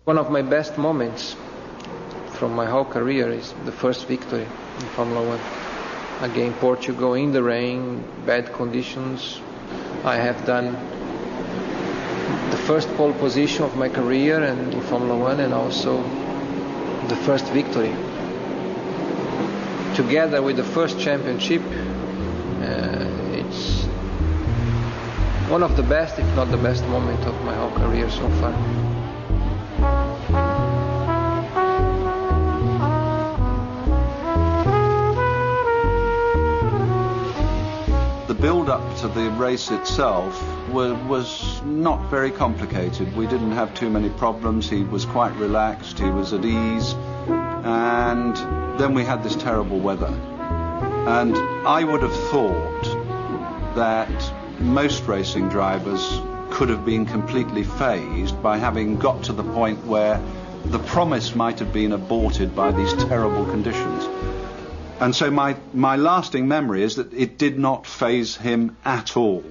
One of my best moments from my whole career is the first victory in Formula One. Again, Portugal, in the rain, bad conditions. I have done the first pole position of my career and in Formula One, and also the first victory. Together with the first championship, it's one of the best, if not the best moment of my whole career so far. The build-up to the race itself was not very complicated. We didn't have too many problems. He was quite relaxed, he was at ease, and then we had this terrible weather. And I would have thought that most racing drivers could have been completely fazed by having got to the point where the promise might have been aborted by these terrible conditions. And so my lasting memory is that it did not faze him at all.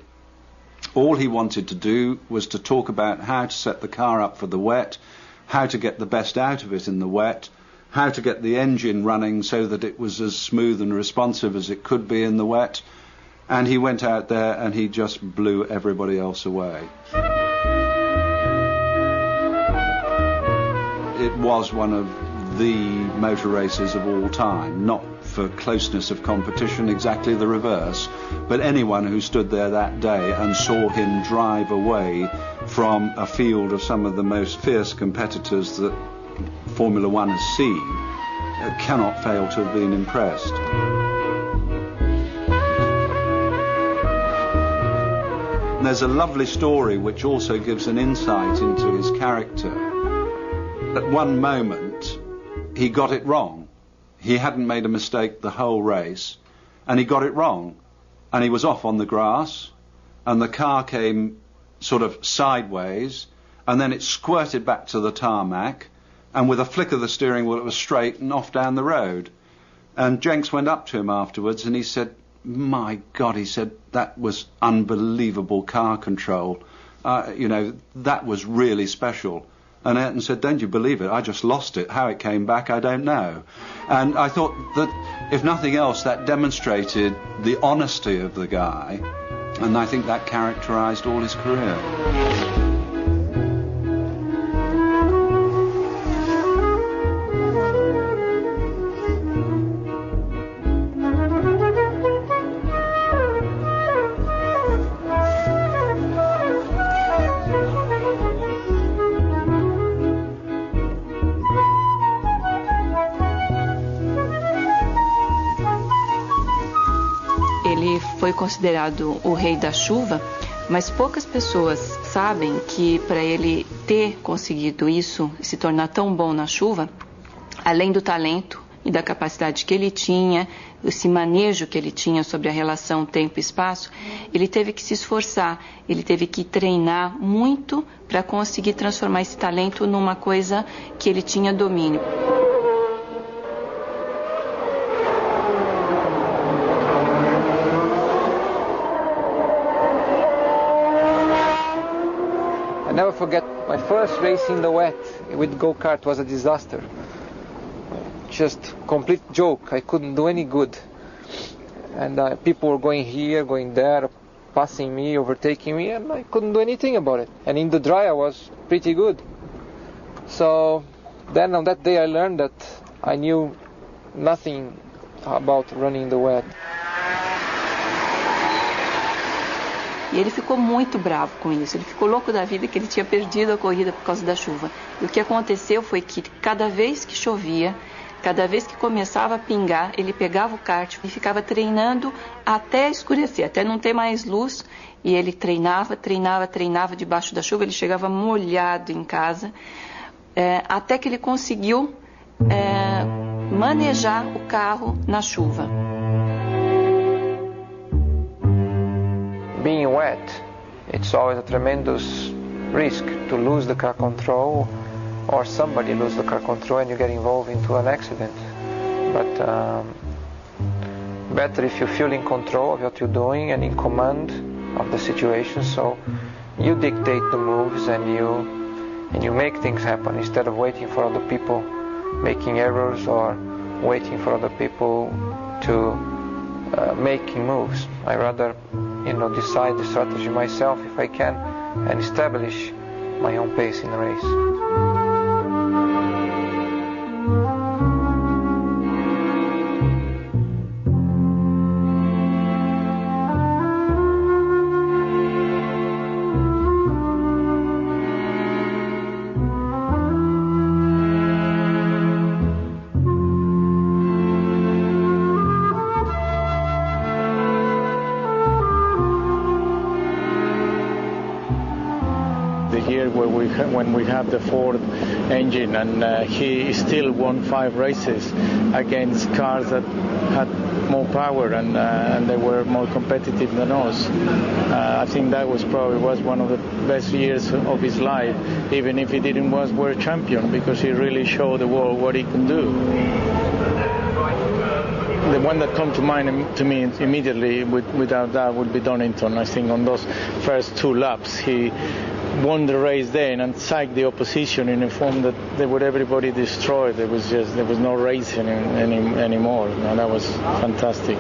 All he wanted to do was to talk about how to set the car up for the wet, how to get the best out of it in the wet, how to get the engine running so that it was as smooth and responsive as it could be in the wet. And he went out there and he just blew everybody else away. It was one of the motor races of all time, not for closeness of competition, exactly the reverse, but anyone who stood there that day and saw him drive away from a field of some of the most fierce competitors that Formula One has seen cannot fail to have been impressed. There's a lovely story which also gives an insight into his character. At one moment, he got it wrong. He hadn't made a mistake the whole race, and he got it wrong. And he was off on the grass, and the car came sort of sideways, and then it squirted back to the tarmac, and with a flick of the steering wheel, it was straight and off down the road. And Jenks went up to him afterwards, and he said, "My God," he said, "that was unbelievable car control. That was really special." And Ayrton said, "Don't you believe it? I just lost it. How it came back, I don't know." And I thought that, if nothing else, that demonstrated the honesty of the guy, and I think that characterized all his career. Ele foi considerado o rei da chuva, mas poucas pessoas sabem que para ele ter conseguido isso, se tornar tão bom na chuva, além do talento e da capacidade que ele tinha, esse manejo que ele tinha sobre a relação tempo e espaço, ele teve que se esforçar, ele teve que treinar muito para conseguir transformar esse talento numa coisa que ele tinha domínio. I never forget my first race in the wet with go-kart was a disaster. Just complete joke. I couldn't do any good. And people were going here, going there, passing me, overtaking me, and I couldn't do anything about it. And in the dry I was pretty good. So then on that day I learned that I knew nothing about running in the wet. E ele ficou muito bravo com isso, ele ficou louco da vida que ele tinha perdido a corrida por causa da chuva. E o que aconteceu foi que cada vez que chovia, cada vez que começava a pingar, ele pegava o kart e ficava treinando até escurecer, até não ter mais luz. E ele treinava debaixo da chuva, ele chegava molhado em casa, até que ele conseguiu manejar o carro na chuva. Being wet, it's always a tremendous risk to lose the car control, or somebody lose the car control and you get involved into an accident. But better if you feel in control of what you're doing and in command of the situation, so you dictate the moves and you and you make things happen instead of waiting for other people making errors or waiting for other people to making moves. I rather, decide the strategy myself if I can and establish my own pace in the race. Here when we have the Ford engine, and he still won 5 races against cars that had more power and they were more competitive than us. I think that was one of the best years of his life, even if he didn't was world champion, because he really showed the world what he can do. The one that comes to mind to me immediately, without that, would be Donington. I think on those first 2 laps, he won the race then and psyched the opposition in a form that they would everybody destroyed. There was no racing anymore. And that was fantastic.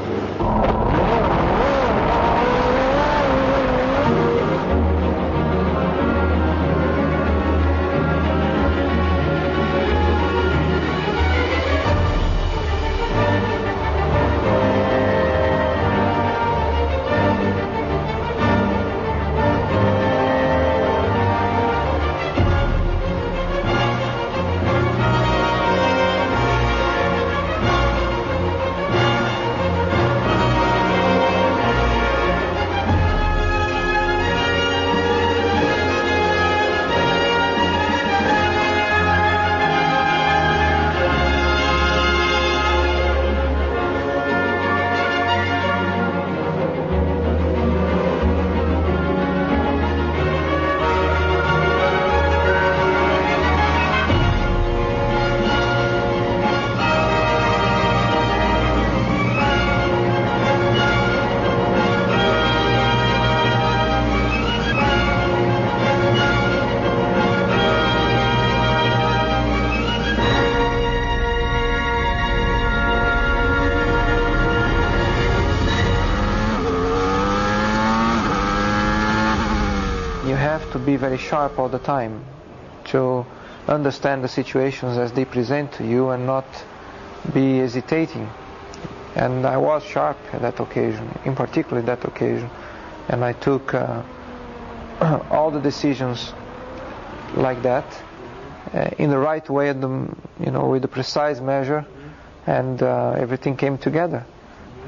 You have to be very sharp all the time to understand the situations as they present to you and not be hesitating. And I was sharp at that occasion, in particular that occasion, and I took all the decisions like that in the right way, with the precise measure, and everything came together,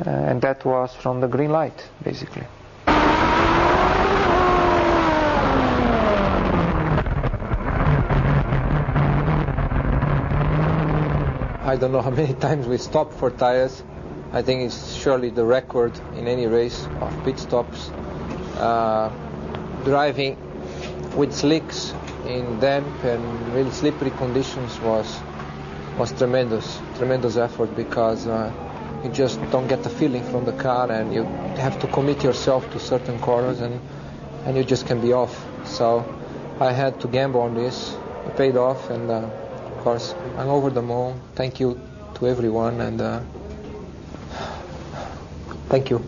and that was from the green light, basically. I don't know how many times we stopped for tires. I think it's surely the record in any race of pit stops. Driving with slicks in damp and really slippery conditions was tremendous effort, because you just don't get the feeling from the car, and you have to commit yourself to certain corners, and you just can be off. So I had to gamble on this. It paid off, and of course I'm over the moon. Thank you to everyone, and thank you.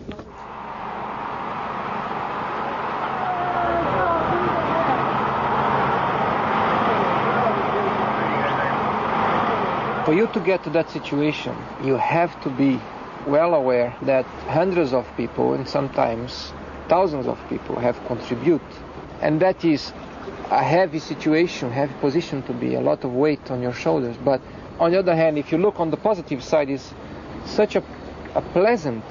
For you to get to that situation, you have to be well aware that hundreds of people and sometimes thousands of people have contributed, and that is a heavy situation, heavy position to be, a lot of weight on your shoulders. But on the other hand, if you look on the positive side, it's such a pleasant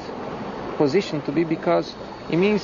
position to be, because it means